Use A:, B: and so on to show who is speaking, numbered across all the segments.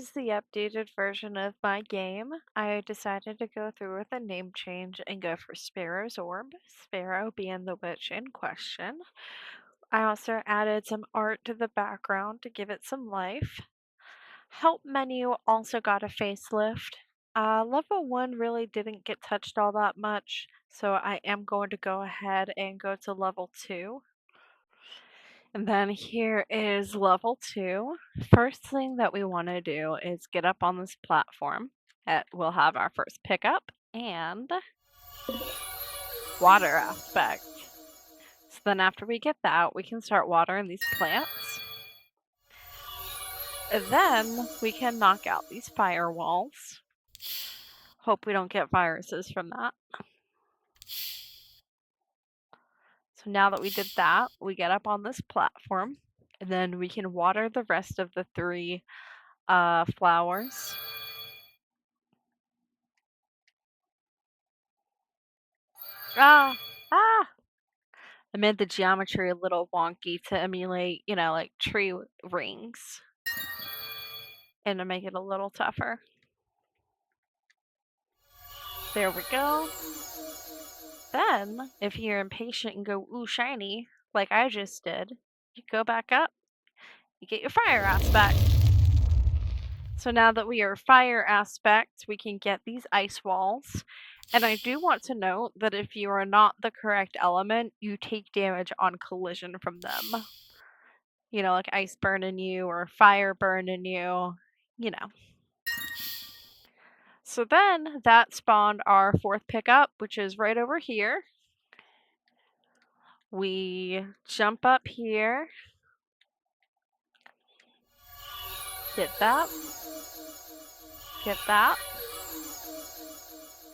A: here's the updated version of my game. I decided to go through with a name change and go for Sparrow's Orb, Sparrow being the witch in question. I also added some art to the background to give it some life. Help menu also got a facelift. Level 1 really didn't get touched all that much, so I am going to go ahead and go to level 2. And then here is level 2. First thing that we want to do is get up on this platform. We'll have our first pickup and water aspect. So then after we get that, we can start watering these plants. And then we can knock out these firewalls. Hope we don't get viruses from that. So now that we did that, we get up on this platform, and then we can water the rest of the 3 flowers. Ah! Ah! I made the geometry a little wonky to emulate, like tree rings, and to make it a little tougher. There we go. Then, if you're impatient and go, ooh, shiny, like I just did, you go back up, you get your fire aspect. So now that we are fire aspect, we can get these ice walls. And I do want to note that if you are not the correct element, you take damage on collision from them. Like ice burning you or fire burning you, you know. So then that spawned our 4th pickup, which is right over here. We jump up here. Get that. Get that.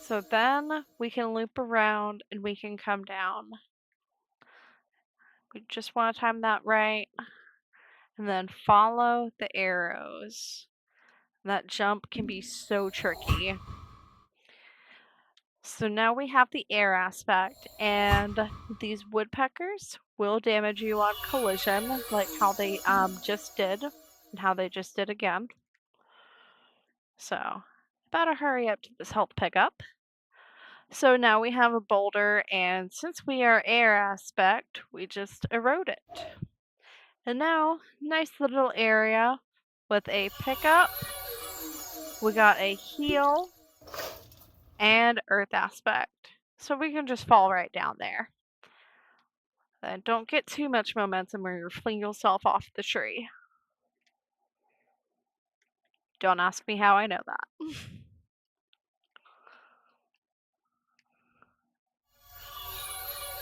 A: So then we can loop around and we can come down. We just want to time that right. And then follow the arrows. That jump can be so tricky. So now we have the air aspect, and these woodpeckers will damage you on collision, like how they just did, and how they just did again. So, better hurry up to this health pickup. So now we have a boulder, and since we are air aspect, we just erode it. And now, nice little area with a pickup. We got a heal and earth aspect. So we can just fall right down there. And don't get too much momentum or you'll fling yourself off the tree. Don't ask me how I know that.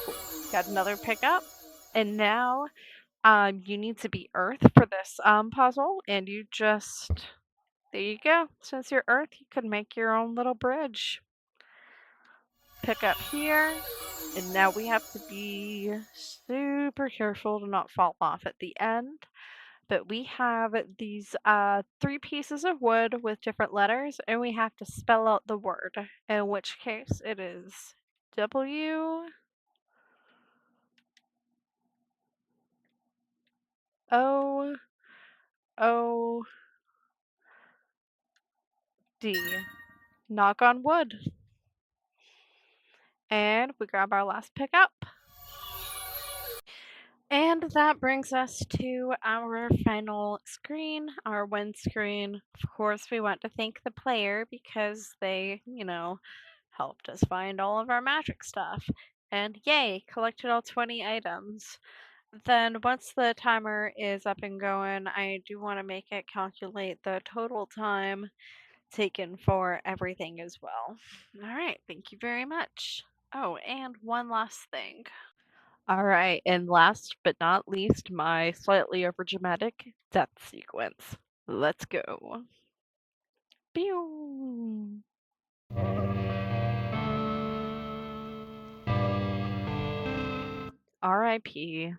A: Cool. Got another pickup. And now you need to be earth for this puzzle. And you just, there you go. Since you're earth, you can make your own little bridge. Pick up here. And now we have to be super careful to not fall off at the end. But we have these 3 pieces of wood with different letters, and we have to spell out the word, in which case it is W O O D. Knock on wood. And we grab our last pickup. And that brings us to our final screen, our win screen. Of course, we want to thank the player because they, helped us find all of our magic stuff. And yay, collected all 20 items. Then once the timer is up and going, I do want to make it calculate the total time taken for everything as well. All right, thank you very much. Oh, and one last thing. All right, and last but not least, my slightly overdramatic death sequence. Let's go. Pew! R.I.P.